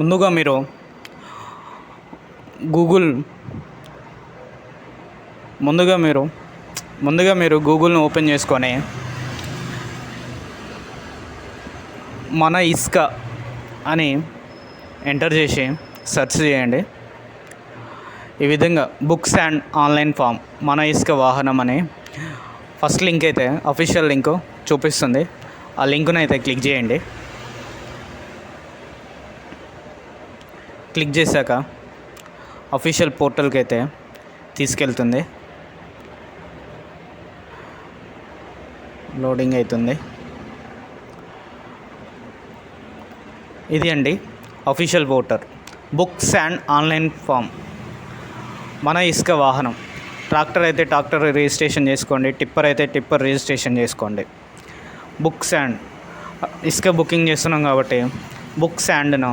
ముందుగా మీరు గూగుల్ ముందుగా మీరు గూగుల్ని ఓపెన్ చేసుకొని మన ఇసుక అని ఎంటర్ చేసి సెర్చ్ చేయండి. ఈ విధంగా బుక్స్ అండ్ ఆన్లైన్ ఫామ్ మన ఇసుక వాహనం అని ఫస్ట్ లింక్ అయితే అఫీషియల్ లింకు చూపిస్తుంది. ఆ లింకును అయితే క్లిక్ చేయండి. క్లిక్ చేశాక అఫీషియల్ పోర్టల్కి అయితే తీసుకెళ్తుంది. లోడింగ్ అవుతుంది. ఇది అండి official portal, books and online form మన ఇసుక వాహనం. ట్రాక్టర్ అయితే ట్రాక్టర్ రిజిస్ట్రేషన్ చేసుకోండి, టిప్పర్ అయితే టిప్పర్ రిజిస్ట్రేషన్ చేసుకోండి. బుక్స్ అండ్ ఇసుక బుకింగ్ చేస్తున్నాం కాబట్టి బుక్స్ అండ్ను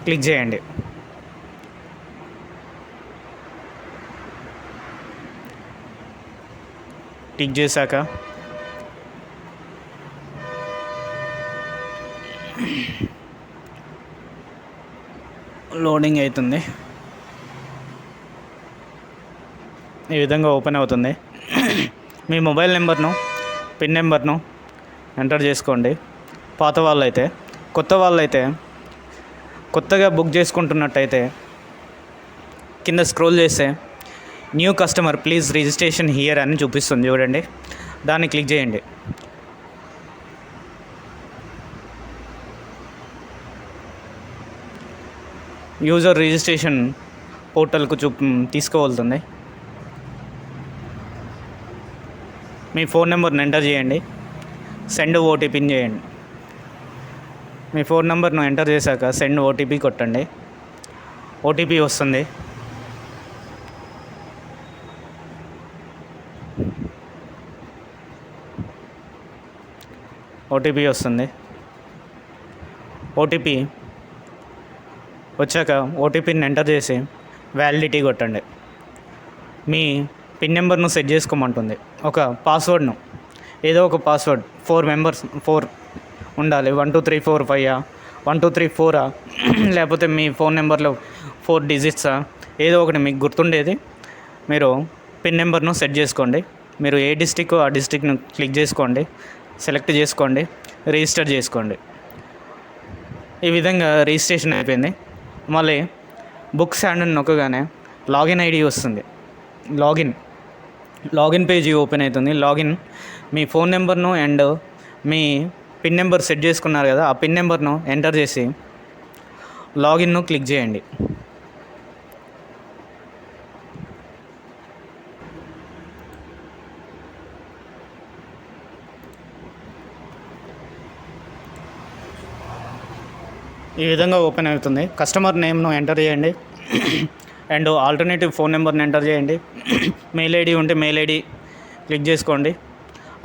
క్లిక్ చేయండి. క్లిక్ చేశాక లోడింగ్ అవుతుంది. ఈ విధంగా ఓపెన్ అవుతుంది. మీ మొబైల్ నెంబర్ను, పిన్ నెంబర్ను ఎంటర్ చేసుకోండి. పాత వాళ్ళైతే, కొత్త వాళ్ళైతే, కొత్తగా బుక్ చేసుకుంటున్నట్టయితే కింద స్క్రోల్ చేస్తే new customer please registration here అని చూపిస్తుంది చూడండి. దాన్ని క్లిక్ చేయండి. యూజర్ రిజిస్ట్రేషన్ పోర్టల్కు తీసుకువెళ్తుంది. మీ ఫోన్ నెంబర్ని ఎంటర్ చేయండి. సెండ్ ఓటీపీని చేయండి. మీ ఫోన్ నెంబర్ను ఎంటర్ చేశాక సెండ్ ఓటీపీ కొట్టండి. ఓటీపీ వస్తుంది. ఓటీపీ వచ్చాక ఓటీపీని ఎంటర్ చేసి వ్యాలిడిటీ కొట్టండి. మీ పిన్ నెంబర్ను సెట్ చేసుకోమంటుంది. ఒక పాస్వర్డ్ను, ఏదో ఒక పాస్వర్డ్ 4 ఉండాలి. 1 2 3 4 5 1 2 3 4 లేకపోతే మీ ఫోన్ నెంబర్లో 4 డిజిట్సా, ఏదో ఒకటి మీకు గుర్తుండేది మీరు పిన్ నెంబర్ను సెట్ చేసుకోండి. మీరు ఏ డిస్టిక్ ఆ డిస్టిక్ను క్లిక్ చేసుకోండి, సెలెక్ట్ చేసుకోండి, రిజిస్టర్ చేసుకోండి. ఈ విధంగా రిజిస్ట్రేషన్ అయిపోయింది. మళ్ళీ బుక్స్ అండ్ నొక్కగానే లాగిన్ ఐడి వస్తుంది. లాగిన్ పేజీ ఓపెన్ అవుతుంది. మీ ఫోన్ నెంబర్ను and me pin number set చేసుకున్నారు కదా, ఆ పిన్ నెంబర్ను ఎంటర్ చేసి లాగిన్ను క్లిక్ చేయండి. ఈ విధంగా ఓపెన్ అవుతుంది. కస్టమర్ నేమ్ను ఎంటర్ చేయండి అండ్ ఆల్టర్నేటివ్ ఫోన్ నెంబర్ని ఎంటర్ చేయండి. మెయిల్ ఐడి ఉంటే మెయిల్ ఐడి క్లిక్ చేసుకోండి.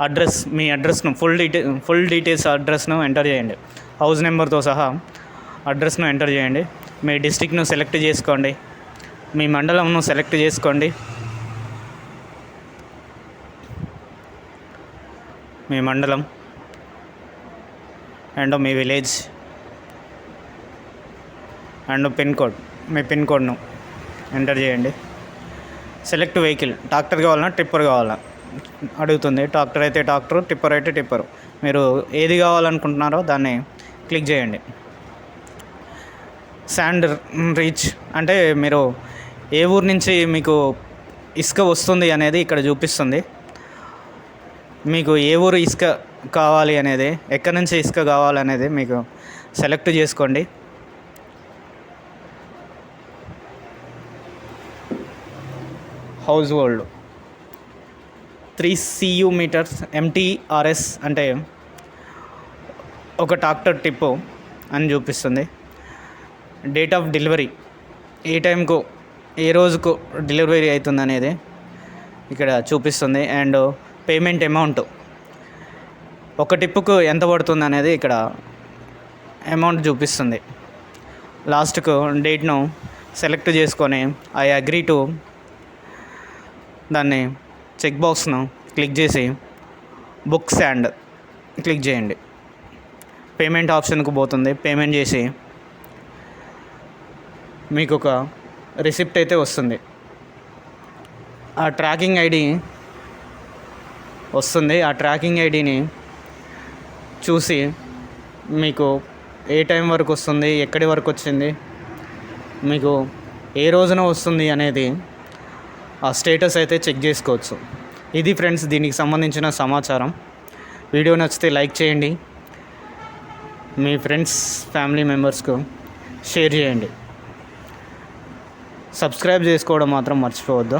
అడ్రస్, మీ అడ్రస్ను ఫుల్ డీటెయిల్స్ అడ్రస్ను ఎంటర్ చేయండి. హౌస్ నెంబర్తో సహా అడ్రస్ను ఎంటర్ చేయండి. మీ డిస్ట్రిక్ట్ను సెలెక్ట్ చేసుకోండి. మీ మండలంను సెలెక్ట్ చేసుకోండి. మీ మండలం and me village and me pin కోడ్ను ఎంటర్ చేయండి. సెలెక్ట్ వెహికల్, ట్రాక్టర్ కావాలన్నా టిప్పర్ కావాలన్నా అడుగుతుంది. ట్రాక్టర్ అయితే ట్రాక్టర్, టిప్పర్ అయితే టిప్పర్. మీరు ఏది కావాలనుకుంటున్నారో దాన్ని క్లిక్ చేయండి. శాండ్ రీచ్ అంటే మీరు ఏ ఊరు నుంచి మీకు ఇసుక వస్తుంది అనేది ఇక్కడ చూపిస్తుంది. మీకు ఏ ఊరు ఇసుక కావాలి అనేది, ఎక్కడి నుంచి ఇసుక కావాలనేది మీకు సెలెక్ట్ చేసుకోండి. Household 3 CU meters MTRS అంటే ఒక ట్రాక్టర్ టిప్పు అని చూపిస్తుంది. డేట్ ఆఫ్ డెలివరీ, ఏ టైంకు ఏ రోజుకు డెలివరీ అవుతుంది అనేది ఇక్కడ చూపిస్తుంది. అండ్ పేమెంట్ అమౌంట్, ఒక టిప్పుకు ఎంత పడుతుంది అనేది ఇక్కడ అమౌంట్ చూపిస్తుంది. లాస్ట్కు డేట్ను సెలెక్ట్ చేసుకొని ఐ అగ్రీ టు దాన్ని చెక్ బాక్స్ను క్లిక్ చేసి బుక్స్ అండ్ క్లిక్ చేయండి. పేమెంట్ ఆప్షన్కు పోతుంది. పేమెంట్ చేసి మీకు ఒక రిసిప్ట్ అయితే వస్తుంది. ఆ ట్రాకింగ్ ఐడి వస్తుంది. ఆ ట్రాకింగ్ ఐడిని చూసి మీకు ఏ టైం వరకు వస్తుంది, ఎక్కడి వరకు వచ్చింది, మీకు ఏ రోజున వస్తుంది అనేది ఆ స్టేటస్ అయితే చెక్ చేసుకోవచ్చు. ఇది ఫ్రెండ్స్ దీనికి సంబంధించిన సమాచారం. వీడియో నచ్చితే లైక్ చేయండి, మీ ఫ్రెండ్స్ ఫ్యామిలీ మెంబర్స్కు షేర్ చేయండి. సబ్స్క్రైబ్ చేసుకోవడం మాత్రం మర్చిపోవద్దు.